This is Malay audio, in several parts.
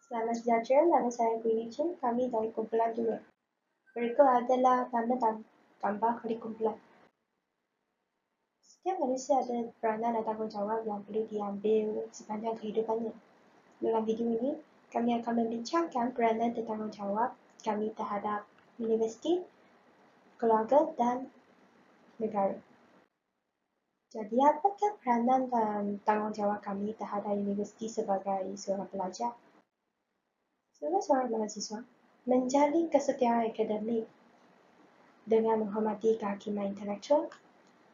Selamat sejahtera, nama saya Queenie Chen. Kami dari kumpulan 2. Berikut adalah tanda gambar dari kumpulan. Setiap manusia ada peranan dan tanggungjawab yang perlu diambil sepanjang kehidupannya. Dalam video ini, kami akan membincangkan peranan dan tanggungjawab kami terhadap universiti, keluarga dan negara. Jadi, apakah peranan dan tanggungjawab kami terhadap universiti sebagai seorang pelajar? Sebagai seorang mahasiswa, menjalin kesetiaan akademik dengan menghormati kehakiman intelektual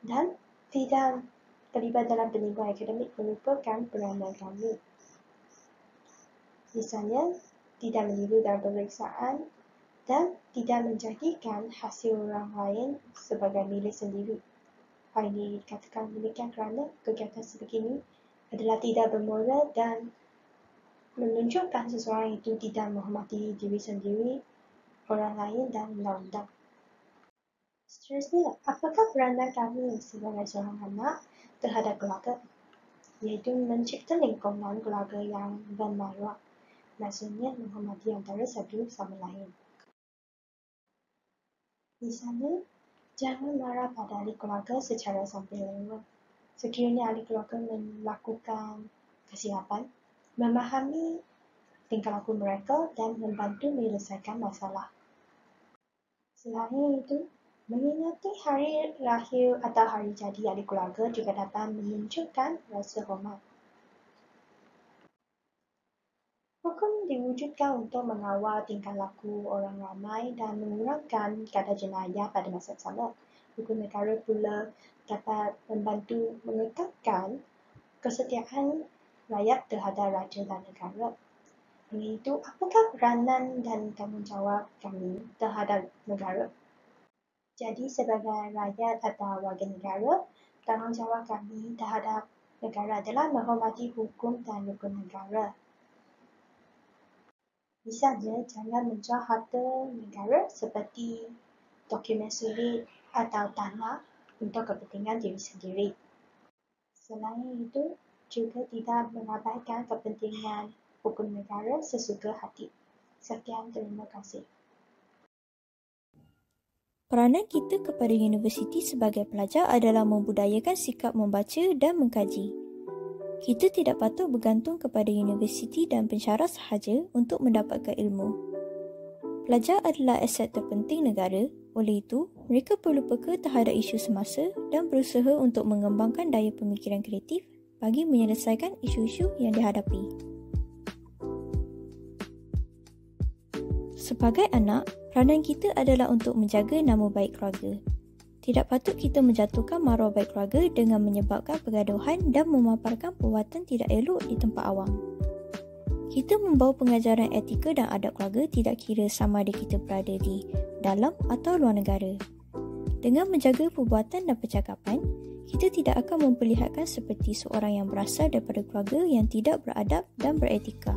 dan tidak terlibat dalam penilaian akademik merupakan peranan kami. Misalnya, tidak meniru dalam pemeriksaan dan tidak menjadikan hasil orang lain sebagai milik sendiri. Hal ini dikatakan demikian kerana kegiatan sebegini adalah tidak bermoral dan menunjukkan seseorang itu tidak menghormati diri sendiri, orang lain dan undang-undang. Seterusnya, apakah peranan kami sebagai seorang anak terhadap keluarga? Iaitu mencipta lingkungan keluarga yang bermaruah, maksudnya menghormati antara satu sama lain. Misalnya, jangan marah pada ahli keluarga secara sampai lewat. Sekiranya ahli keluarga melakukan kesilapan, memahami tingkah laku mereka dan membantu menyelesaikan masalah. Selain itu, mengingati hari lahir atau hari jadi ahli keluarga juga dapat menunjukkan rasa hormat. Hukum diwujudkan untuk mengawal tingkah laku orang ramai dan mengurangkan kadar jenayah pada masa sama. Hukum negara pula dapat membantu mengekalkan kesetiaan rakyat terhadap raja dan negara. Oleh itu, apakah peranan dan tanggungjawab kami terhadap negara? Jadi, sebagai rakyat atau warga negara, tanggungjawab kami terhadap negara adalah menghormati hukum dan rukun negara. Misalnya, jangan menjual harta negara seperti dokumen sulit atau tanah untuk kepentingan diri sendiri. Selain itu, juga tidak mengabaikan kepentingan hukum negara sesuka hati. Sekian, terima kasih. Peranan kita kepada universiti sebagai pelajar adalah membudayakan sikap membaca dan mengkaji. Kita tidak patut bergantung kepada universiti dan pensyarah sahaja untuk mendapatkan ilmu. Pelajar adalah aset terpenting negara, oleh itu, mereka perlu peka terhadap isu semasa dan berusaha untuk mengembangkan daya pemikiran kreatif bagi menyelesaikan isu-isu yang dihadapi. Sebagai anak, peranan kita adalah untuk menjaga nama baik keluarga. Tidak patut kita menjatuhkan maruah baik keluarga dengan menyebabkan pergaduhan dan memaparkan perbuatan tidak elok di tempat awam. Kita membawa pengajaran etika dan adab keluarga tidak kira sama ada kita berada di dalam atau luar negara. Dengan menjaga perbuatan dan percakapan, kita tidak akan memperlihatkan seperti seorang yang berasal daripada keluarga yang tidak beradab dan beretika.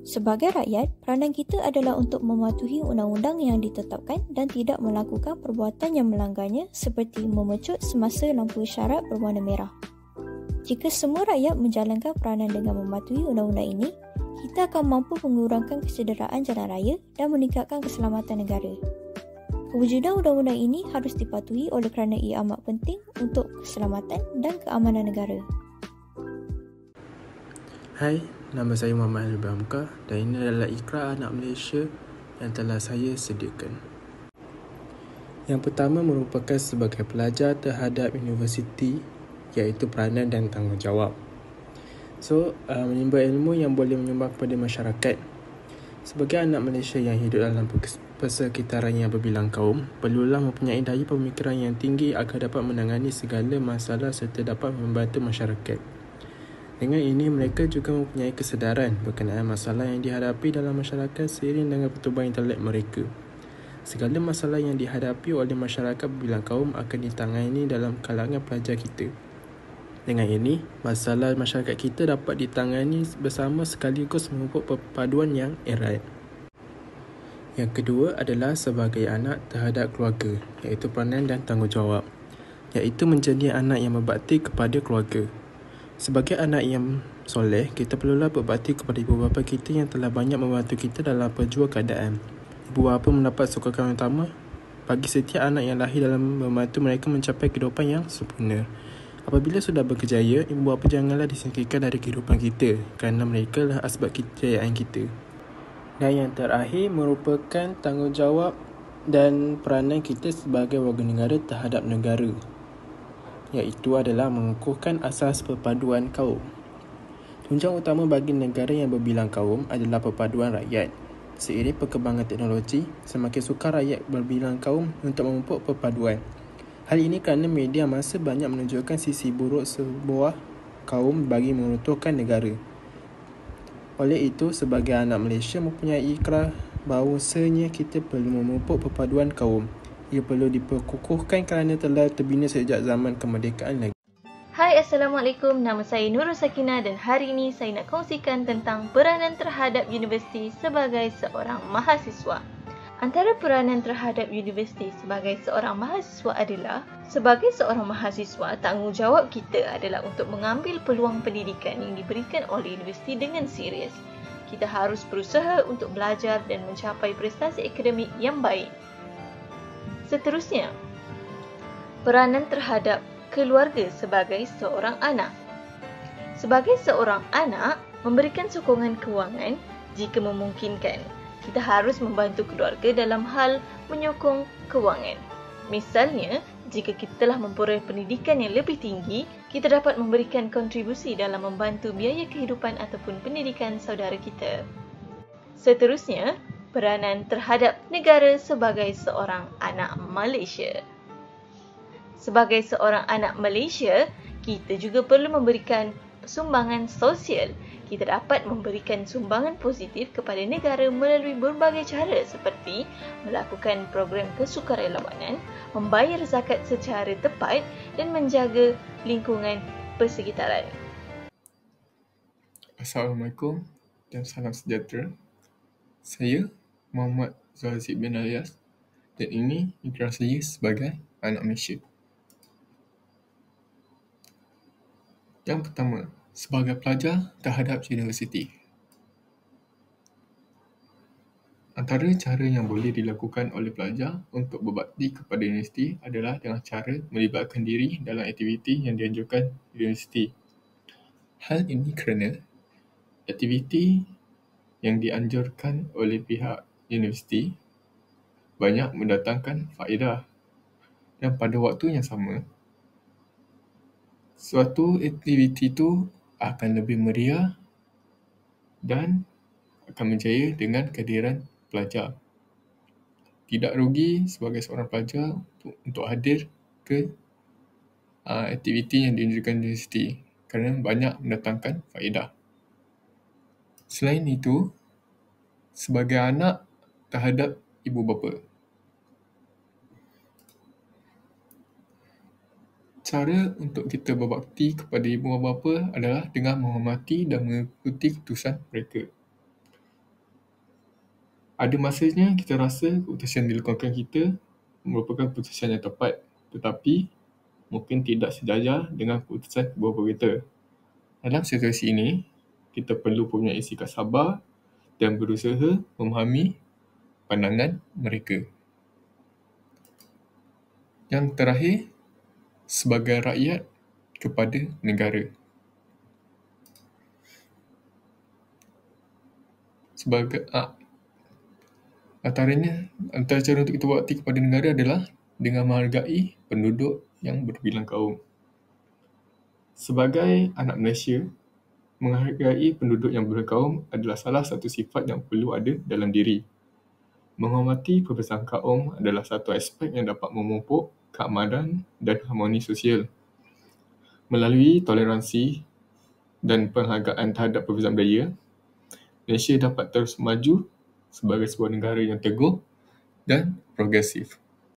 Sebagai rakyat, peranan kita adalah untuk mematuhi undang-undang yang ditetapkan dan tidak melakukan perbuatan yang melanggarnya seperti memecut semasa lampu isyarat berwarna merah. Jika semua rakyat menjalankan peranan dengan mematuhi undang-undang ini, kita akan mampu mengurangkan kecederaan jalan raya dan meningkatkan keselamatan negara. Kewujudan undang-undang ini harus dipatuhi oleh kerana ia amat penting untuk keselamatan dan keamanan negara. Hai, nama saya Muhammad Alif Hamka dan ini adalah Ikrar Anak Malaysia yang telah saya sediakan. Yang pertama merupakan sebagai pelajar terhadap universiti, iaitu peranan dan tanggungjawab. Menimba ilmu yang boleh menyumbang kepada masyarakat. Sebagai anak Malaysia yang hidup dalam persekitaran yang berbilang kaum, perlulah mempunyai daya pemikiran yang tinggi agar dapat menangani segala masalah serta dapat membantu masyarakat. Dengan ini, mereka juga mempunyai kesedaran berkenaan masalah yang dihadapi dalam masyarakat seiring dengan pertumbuhan intelek mereka. Segala masalah yang dihadapi oleh masyarakat berbilang kaum akan ditangani dalam kalangan pelajar kita. Dengan ini, masalah masyarakat kita dapat ditangani bersama sekaligus memupuk perpaduan yang erat. Yang kedua adalah sebagai anak terhadap keluarga, iaitu peranan dan tanggungjawab, iaitu menjadi anak yang berbakti kepada keluarga. Sebagai anak yang soleh, kita perlulah berbakti kepada ibu bapa kita yang telah banyak membantu kita dalam perjua keadaan. Ibu bapa mendapat sokongan utama bagi setiap anak yang lahir dalam membantu mereka mencapai kehidupan yang sempurna. Apabila sudah berkejaya, ibu bapa janganlah disingkirkan dari kehidupan kita kerana mereka lah asbab kejayaan kita. Dan yang terakhir merupakan tanggungjawab dan peranan kita sebagai warga negara terhadap negara, iaitu adalah mengukuhkan asas perpaduan kaum. Tunjang utama bagi negara yang berbilang kaum adalah perpaduan rakyat. Seiring perkembangan teknologi, semakin sukar rakyat berbilang kaum untuk memupuk perpaduan. Hal ini kerana media masa banyak menunjukkan sisi buruk sebuah kaum bagi meruntuhkan negara. Oleh itu, sebagai anak Malaysia mempunyai ikrar bahawasanya kita perlu memupuk perpaduan kaum. Ia perlu diperkukuhkan kerana telah terbina sejak zaman kemerdekaan negara. Hai, Assalamualaikum. Nama saya Nurul Sakinah dan hari ini saya nak kongsikan tentang peranan terhadap universiti sebagai seorang mahasiswa. Antara peranan terhadap universiti sebagai seorang mahasiswa adalah, sebagai seorang mahasiswa, tanggungjawab kita adalah untuk mengambil peluang pendidikan yang diberikan oleh universiti dengan serius. Kita harus berusaha untuk belajar dan mencapai prestasi akademik yang baik. Seterusnya, peranan terhadap keluarga sebagai seorang anak. Sebagai seorang anak, memberikan sokongan kewangan jika memungkinkan. Kita harus membantu keluarga dalam hal menyokong kewangan. Misalnya, jika kita telah memperoleh pendidikan yang lebih tinggi, kita dapat memberikan kontribusi dalam membantu biaya kehidupan ataupun pendidikan saudara kita. Seterusnya, peranan terhadap negara sebagai seorang anak Malaysia. Sebagai seorang anak Malaysia, kita juga perlu memberikan sumbangan sosial. Kita dapat memberikan sumbangan positif kepada negara melalui berbagai cara seperti melakukan program kesukarelawanan, membayar zakat secara tepat dan menjaga lingkungan persekitaran. Assalamualaikum dan salam sejahtera. Saya Muhammad Zuhaziq bin Alias dan ini ikrar saya sebagai anak Malaysia. Yang pertama, sebagai pelajar terhadap universiti. Antara cara yang boleh dilakukan oleh pelajar untuk berbakti kepada universiti adalah dengan cara melibatkan diri dalam aktiviti yang dianjurkan universiti. Hal ini kerana aktiviti yang dianjurkan oleh pihak universiti banyak mendatangkan faedah dan pada waktu yang sama, suatu aktiviti itu akan lebih meriah dan akan berjaya dengan kehadiran pelajar. Tidak rugi sebagai seorang pelajar untuk hadir ke aktiviti yang dianjurkan universiti kerana banyak mendatangkan faedah. Selain itu, sebagai anak terhadap ibu bapa, cara untuk kita berbakti kepada ibu bapa adalah dengan menghormati dan mengikuti keputusan mereka. Ada masanya kita rasa keputusan yang dilakukan kita merupakan keputusan yang tepat, tetapi mungkin tidak sejajar dengan keputusan ibu bapa kita. Dalam situasi ini, kita perlu punya sikap sabar dan berusaha memahami pandangan mereka. Yang terakhir, sebagai rakyat kepada negara. Antara cara untuk kita berbakti kepada negara adalah dengan menghargai penduduk yang berbilang kaum. Sebagai anak Malaysia, menghargai penduduk yang berbilang kaum adalah salah satu sifat yang perlu ada dalam diri. Menghormati perbezaan kaum adalah satu aspek yang dapat memupuk keamanan dan harmoni sosial. Melalui toleransi dan penghargaan terhadap perbezaan budaya, Malaysia dapat terus maju sebagai sebuah negara yang teguh dan progresif.